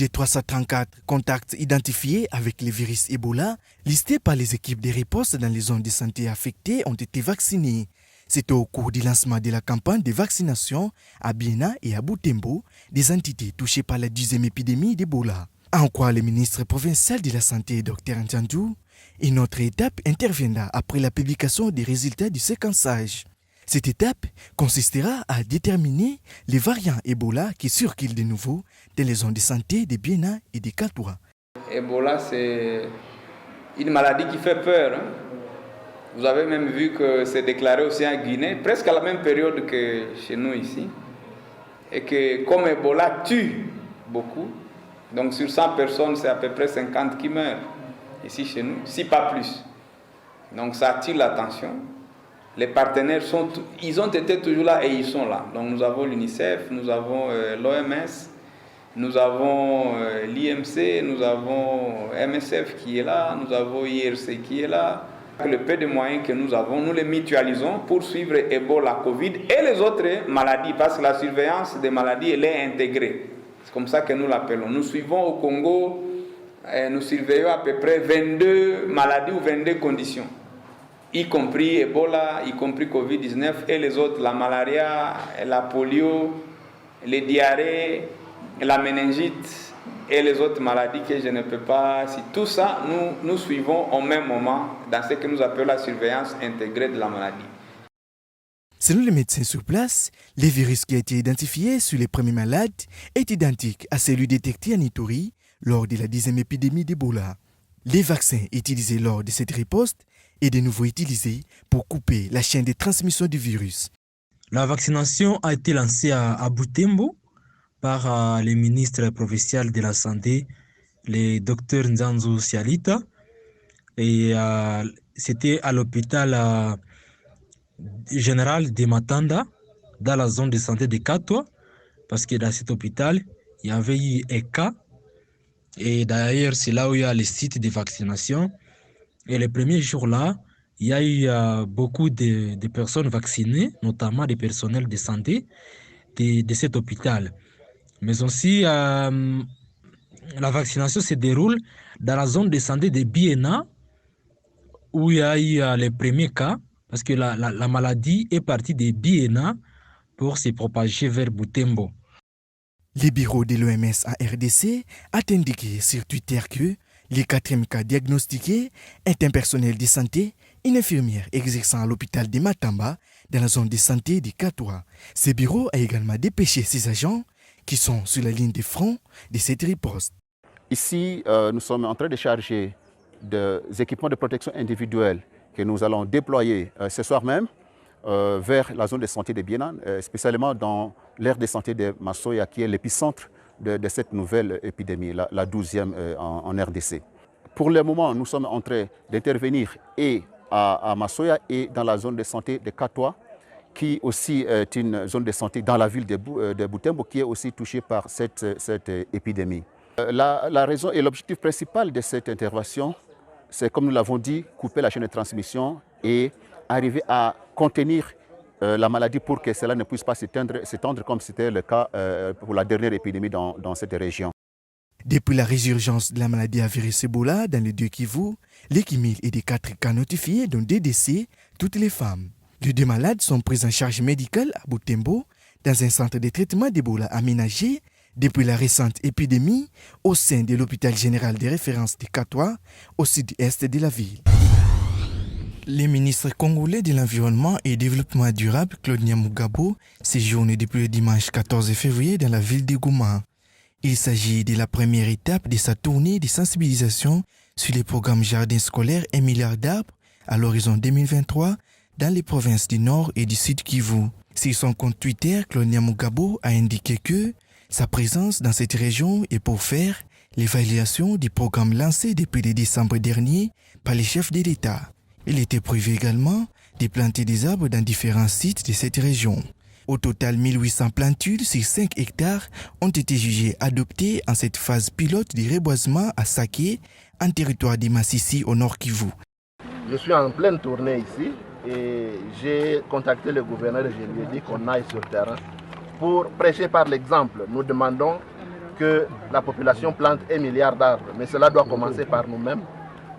des 334 contacts identifiés avec le virus Ebola, listés par les équipes de riposte dans les zones de santé affectées, ont été vaccinés. C'était au cours du lancement de la campagne de vaccination à Biena et à Butembo, des entités touchées par la 10e épidémie d'Ebola. En quoi le ministre provincial de la Santé, Dr Ntjandou, une autre étape interviendra après la publication des résultats du séquençage. Cette étape consistera à déterminer les variants Ebola qui circulent de nouveau dans les zones de santé de Biena et de Katwa. Ebola, c'est une maladie qui fait peur. Vous avez même vu que c'est déclaré aussi en Guinée, presque à la même période que chez nous ici. Et que comme Ebola tue beaucoup, donc sur 100 personnes, c'est à peu près 50 qui meurent ici chez nous, si pas plus. Donc ça attire l'attention. Les partenaires ils ont été toujours là et ils sont là. Donc nous avons l'UNICEF, nous avons l'OMS, nous avons l'IMC, nous avons MSF qui est là, nous avons IRC qui est là. Le peu de moyens que nous avons, nous les mutualisons pour suivre Ebola, Covid et les autres maladies, parce que la surveillance des maladies, elle est intégrée. C'est comme ça que nous l'appelons. Nous suivons au Congo, nous surveillons à peu près 22 maladies ou 22 conditions, y compris Ebola, y compris Covid-19 et les autres, la malaria, la polio, les diarrhées, la méningite et les autres maladies que je ne peux pas... Si tout ça, nous suivons au même moment dans ce que nous appelons la surveillance intégrée de la maladie. Selon les médecins sur place, le virus qui a été identifié sur les premiers malades est identique à celui détecté en Ituri lors de la 10e épidémie d'Ebola. Les vaccins utilisés lors de cette riposte est de nouveau utilisé pour couper la chaîne de transmission du virus. La vaccination a été lancée à Butembo par le ministre provincial de la Santé, le Dr Nzanzu Sialita. Et c'était à l'hôpital général de Matanda, dans la zone de santé de Katwa, parce que dans cet hôpital, il y avait eu un cas. Et d'ailleurs, c'est là où il y a le site de vaccination. Et les premiers jours-là, il y a eu beaucoup de personnes vaccinées, notamment des personnels de santé de cet hôpital. Mais aussi, la vaccination se déroule dans la zone de santé de Biena, où il y a eu les premiers cas, parce que la maladie est partie de Biena pour se propager vers Butembo. Le bureau de l'OMS en RDC a indiqué sur Twitter que le 4e cas diagnostiqué est un personnel de santé, une infirmière exerçant à l'hôpital de Matamba, dans la zone de santé de Katwa. Ce bureau a également dépêché ses agents qui sont sur la ligne de front de cette riposte. Ici, nous sommes en train de charger des équipements de protection individuelle que nous allons déployer ce soir même vers la zone de santé de Biena, spécialement dans l'aire de santé de Massoya, qui est l'épicentre de cette nouvelle épidémie, la 12e en RDC. Pour le moment, nous sommes en train d'intervenir et à Massoya et dans la zone de santé de Katwa, qui aussi est une zone de santé dans la ville de Butembo, qui est aussi touchée par cette épidémie. La raison et l'objectif principal de cette intervention, c'est, comme nous l'avons dit, couper la chaîne de transmission et arriver à contenir la maladie pour que cela ne puisse pas s'étendre comme c'était le cas pour la dernière épidémie dans cette région. Depuis la résurgence de la maladie à virus Ebola dans les 2 Kivu, les 1000 et des 4 cas notifiés, dont 2 décès, toutes les femmes. Les 2 malades sont pris en charge médicale à Butembo, dans un centre de traitement d'Ebola aménagé depuis la récente épidémie au sein de l'hôpital général de référence de Katwa, au sud-est de la ville. Le ministre congolais de l'Environnement et Développement durable, Claude Nyamugabo, séjourne depuis le dimanche 14 février dans la ville de Goma. Il s'agit de la première étape de sa tournée de sensibilisation sur les programmes jardins scolaires 1 milliard d'arbres à l'horizon 2023 dans les provinces du Nord et du Sud Kivu. Sur son compte Twitter, Claude Nyamugabo a indiqué que sa présence dans cette région est pour faire l'évaluation du programme lancé depuis le décembre dernier par les chefs de l'État. Il était prévu également de planter des arbres dans différents sites de cette région. Au total, 1800 plantules sur 5 hectares ont été jugées adoptées en cette phase pilote du reboisement à Saké, en territoire de Massissi au Nord Kivu. Je suis en pleine tournée ici et j'ai contacté le gouverneur et je lui ai dit qu'on aille sur le terrain pour prêcher par l'exemple. Nous demandons que la population plante 1 milliard d'arbres. Mais cela doit commencer par nous-mêmes,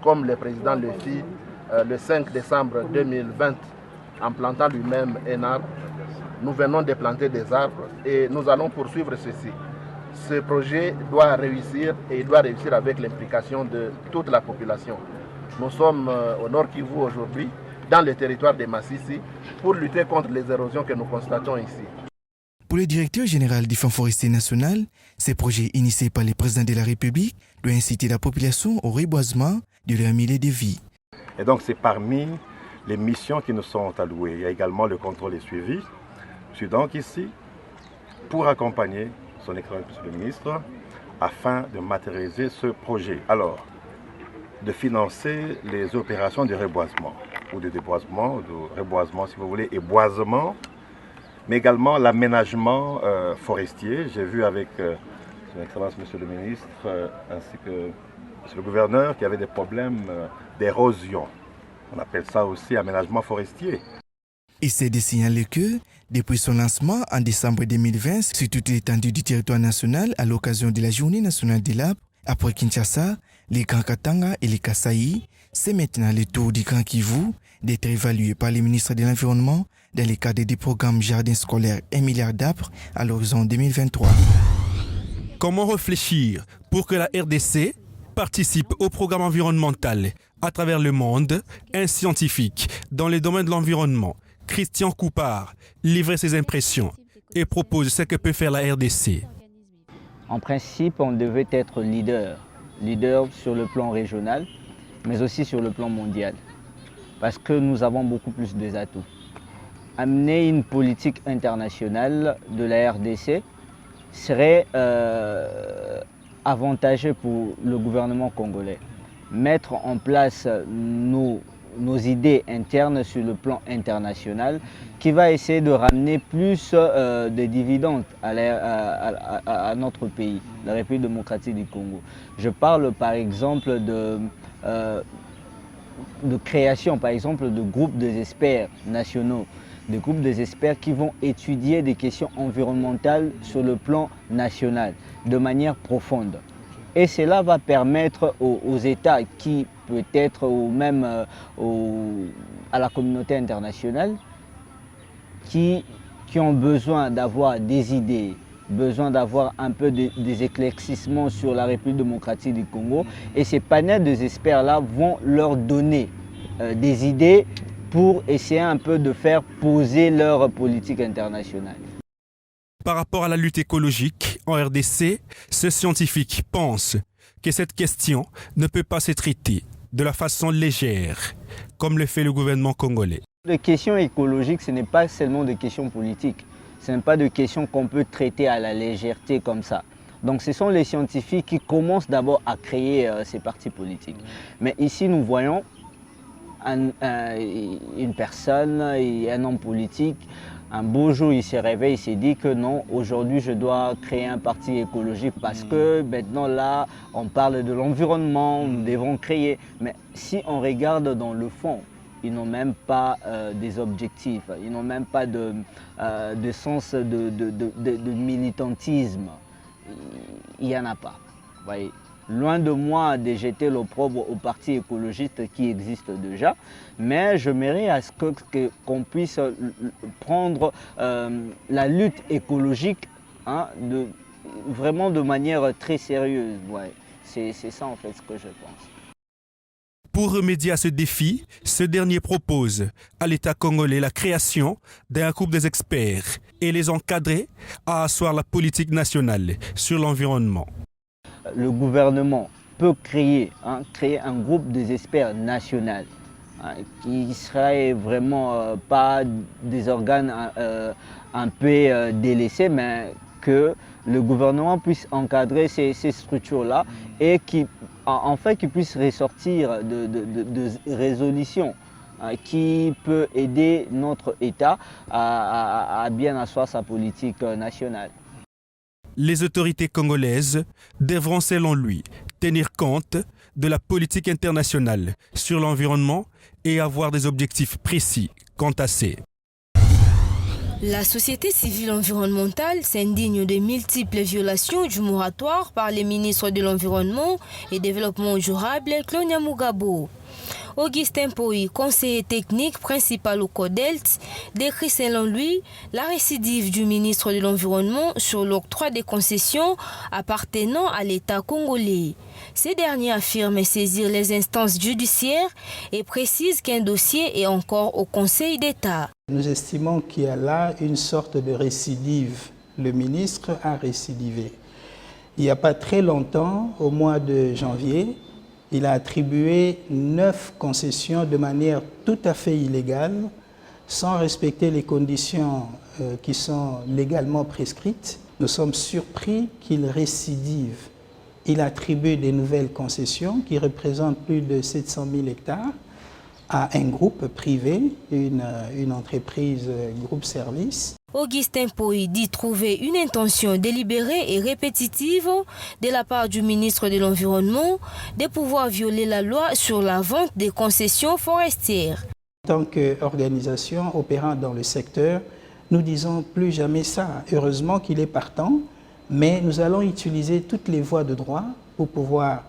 comme le président le fit le 5 décembre 2020 en plantant lui-même un arbre. Nous venons de planter des arbres et nous allons poursuivre ceci. Ce projet doit réussir et il doit réussir avec l'implication de toute la population. Nous sommes au Nord Kivu aujourd'hui, dans le territoire de Massissi, pour lutter contre les érosions que nous constatons ici. Pour le directeur général du Fonds forestier national, ces projets initiés par le président de la République doivent inciter la population au reboisement de leur milieu de vie. Et donc c'est parmi les missions qui nous sont allouées. Il y a également le contrôle et suivi. Je suis donc ici pour accompagner son Excellence Monsieur le ministre afin de matérialiser ce projet. Alors, de financer les opérations de reboisement ou de déboisement, de reboisement si vous voulez, et boisement, mais également l'aménagement forestier. J'ai vu avec son Excellence Monsieur le ministre ainsi que Monsieur le gouverneur qu'il y avait des problèmes d'érosion. On appelle ça aussi aménagement forestier. Il s'est de signaler que, depuis son lancement en décembre 2020 sur toute l'étendue du territoire national à l'occasion de la Journée nationale de l'arbre, après Kinshasa, les Grands Katanga et les Kasaï, c'est maintenant le tour du Grand Kivu d'être évalué par le ministre de l'Environnement dans le cadre du programme Jardin scolaire 1 milliard d'arbres à l'horizon 2023. Comment réfléchir pour que la RDC participe au programme environnemental à travers le monde? Un scientifique dans le domaine de l'environnement, Christian Coupard, livrait ses impressions et propose ce que peut faire la RDC. En principe, on devait être leader sur le plan régional, mais aussi sur le plan mondial, parce que nous avons beaucoup plus d'atouts. Amener une politique internationale de la RDC serait avantageux pour le gouvernement congolais. Mettre en place nos idées internes sur le plan international qui va essayer de ramener plus de dividendes à notre pays, la République démocratique du Congo. Je parle par exemple de création par exemple de groupes des experts nationaux, des groupes des experts qui vont étudier des questions environnementales sur le plan national de manière profonde. Et cela va permettre aux États qui peut-être ou même à la communauté internationale qui ont besoin d'avoir des idées, besoin d'avoir un peu des éclaircissements sur la République démocratique du Congo. Et ces panels des experts-là vont leur donner des idées pour essayer un peu de faire poser leur politique internationale. Par rapport à la lutte écologique en RDC, ce scientifique pense que cette question ne peut pas se traiter de la façon légère, comme le fait le gouvernement congolais. Les questions écologiques, ce n'est pas seulement des questions politiques. Ce n'est pas des questions qu'on peut traiter à la légèreté comme ça. Donc ce sont les scientifiques qui commencent d'abord à créer ces partis politiques. Mais ici, nous voyons une personne, un homme politique. Un beau jour, il se réveille, il s'est dit que non, aujourd'hui je dois créer un parti écologique parce que maintenant là, on parle de l'environnement, nous devons créer. Mais si on regarde dans le fond, ils n'ont même pas des objectifs, ils n'ont même pas de sens de militantisme. Il n'y en a pas. Vous voyez. Loin de moi de jeter l'opprobre aux partis écologistes qui existent déjà, mais je mérite à ce qu'on puisse prendre la lutte écologique vraiment de manière très sérieuse. Ouais. C'est ça en fait ce que je pense. Pour remédier à ce défi, ce dernier propose à l'État congolais la création d'un groupe des experts et les encadrer à asseoir la politique nationale sur l'environnement. Le gouvernement peut créer un groupe des experts nationaux qui ne seraient vraiment pas des organes un peu délaissés, mais que le gouvernement puisse encadrer ces structures-là et qui puisse ressortir de résolutions qui peut aider notre État à bien asseoir sa politique nationale. Les autorités congolaises devront, selon lui, tenir compte de la politique internationale sur l'environnement et avoir des objectifs précis quant à ces. La société civile environnementale s'indigne des multiples violations du moratoire par les ministres de l'Environnement et Développement durable, Clonia Mugabo. Augustin Poy, conseiller technique principal au CODELT, décrit selon lui la récidive du ministre de l'Environnement sur l'octroi des concessions appartenant à l'État congolais. Ces derniers affirment saisir les instances judiciaires et précisent qu'un dossier est encore au Conseil d'État. Nous estimons qu'il y a là une sorte de récidive. Le ministre a récidivé. Il n'y a pas très longtemps, au mois de janvier, il a attribué 9 concessions de manière tout à fait illégale, sans respecter les conditions qui sont légalement prescrites. Nous sommes surpris qu'il récidive. Il attribue des nouvelles concessions qui représentent plus de 700 000 hectares à un groupe privé, une entreprise groupe service. Augustin Poy dit trouver une intention délibérée et répétitive de la part du ministre de l'Environnement de pouvoir violer la loi sur la vente des concessions forestières. En tant qu'organisation opérant dans le secteur, nous disons plus jamais ça. Heureusement qu'il est partant, mais nous allons utiliser toutes les voies de droit pour pouvoir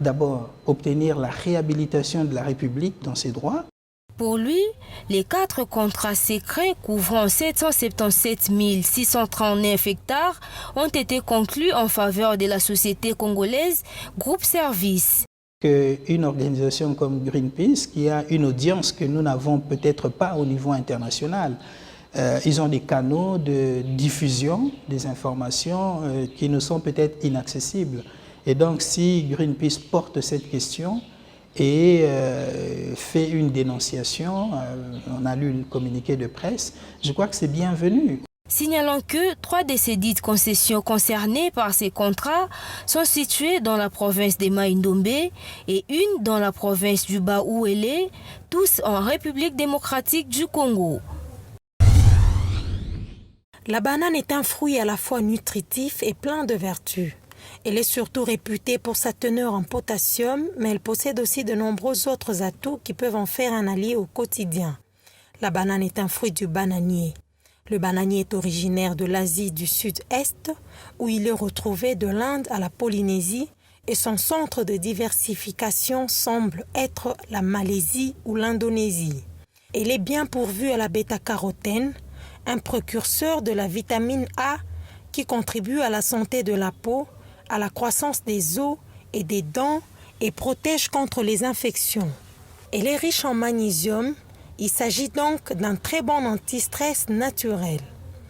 d'abord obtenir la réhabilitation de la République dans ses droits. Pour lui, les 4 contrats secrets couvrant 777 639 hectares ont été conclus en faveur de la société congolaise Groupe Service. Une organisation comme Greenpeace, qui a une audience que nous n'avons peut-être pas au niveau international, ils ont des canaux de diffusion des informations qui nous sont peut-être inaccessibles. Et donc, si Greenpeace porte cette question et fait une dénonciation, on a lu le communiqué de presse, je crois que c'est bienvenu. Signalant que 3 de ces dites concessions concernées par ces contrats sont situées dans la province de Mai-Ndombe et une dans la province du Bas-Ouélé, tous en République démocratique du Congo. La banane est un fruit à la fois nutritif et plein de vertus. Elle est surtout réputée pour sa teneur en potassium, mais elle possède aussi de nombreux autres atouts qui peuvent en faire un allié au quotidien. La banane est un fruit du bananier. Le bananier est originaire de l'Asie du Sud-Est, où il est retrouvé de l'Inde à la Polynésie, et son centre de diversification semble être la Malaisie ou l'Indonésie. Elle est bien pourvue à la bêta-carotène, un précurseur de la vitamine A qui contribue à la santé de la peau, à la croissance des os et des dents et protège contre les infections. Elle est riche en magnésium. Il s'agit donc d'un très bon anti-stress naturel.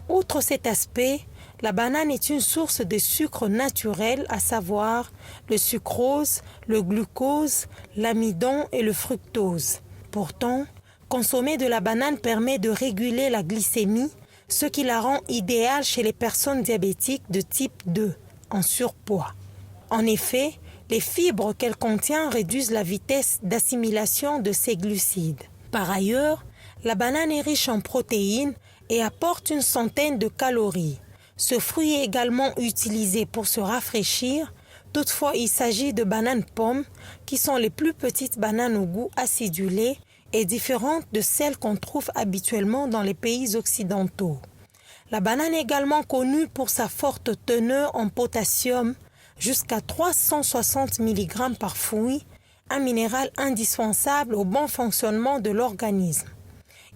Outre cet aspect, la banane est une source de sucre naturel, à savoir le sucrose, le glucose, l'amidon et le fructose. Pourtant, consommer de la banane permet de réguler la glycémie, ce qui la rend idéale chez les personnes diabétiques de type 2, en surpoids. En effet, les fibres qu'elle contient réduisent la vitesse d'assimilation de ces glucides. Par ailleurs, la banane est riche en protéines et apporte une centaine de calories. Ce fruit est également utilisé pour se rafraîchir. Toutefois, il s'agit de bananes pommes qui sont les plus petites bananes au goût acidulé et différentes de celles qu'on trouve habituellement dans les pays occidentaux. La banane est également connue pour sa forte teneur en potassium, jusqu'à 360 mg par fruit, un minéral indispensable au bon fonctionnement de l'organisme.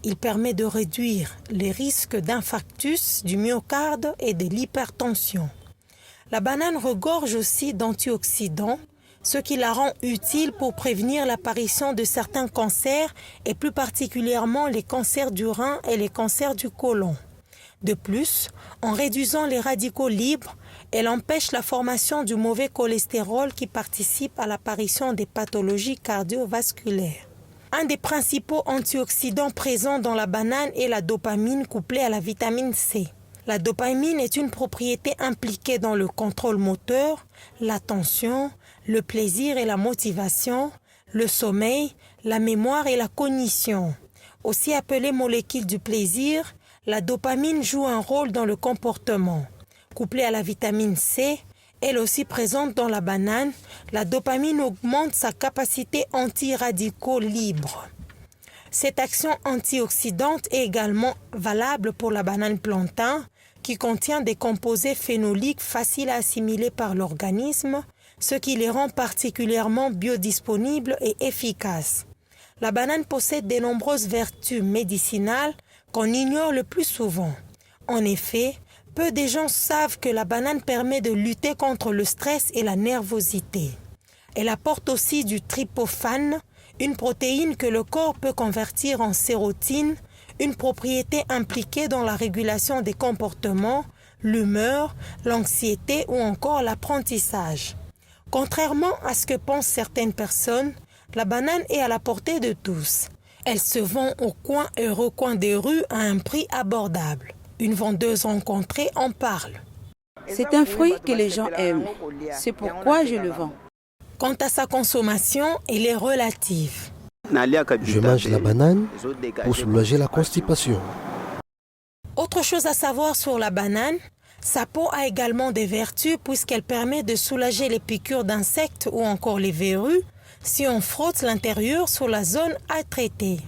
Il permet de réduire les risques d'infarctus du myocarde et de l'hypertension. La banane regorge aussi d'antioxydants, ce qui la rend utile pour prévenir l'apparition de certains cancers et plus particulièrement les cancers du rein et les cancers du côlon. De plus, en réduisant les radicaux libres, elle empêche la formation du mauvais cholestérol qui participe à l'apparition des pathologies cardiovasculaires. Un des principaux antioxydants présents dans la banane est la dopamine couplée à la vitamine C. La dopamine est une propriété impliquée dans le contrôle moteur, l'attention, le plaisir et la motivation, le sommeil, la mémoire et la cognition. Aussi appelée molécule du plaisir, la dopamine joue un rôle dans le comportement. Couplée à la vitamine C, elle aussi présente dans la banane, la dopamine augmente sa capacité anti-radicaux libres. Cette action antioxydante est également valable pour la banane plantain, qui contient des composés phénoliques faciles à assimiler par l'organisme, ce qui les rend particulièrement biodisponibles et efficaces. La banane possède de nombreuses vertus médicinales qu'on ignore le plus souvent. En effet, peu de gens savent que la banane permet de lutter contre le stress et la nervosité. Elle apporte aussi du tryptophane, une protéine que le corps peut convertir en sérotine, une propriété impliquée dans la régulation des comportements, l'humeur, l'anxiété ou encore l'apprentissage. Contrairement à ce que pensent certaines personnes, la banane est à la portée de tous. Elle se vend au coin et recoin des rues à un prix abordable. Une vendeuse rencontrée en parle. C'est un fruit que les gens aiment. C'est pourquoi je le vends. Quant à sa consommation, elle est relative. Je mange la banane pour soulager la constipation. Autre chose à savoir sur la banane, sa peau a également des vertus puisqu'elle permet de soulager les piqûres d'insectes ou encore les verrues si on frotte l'intérieur sur la zone à traiter.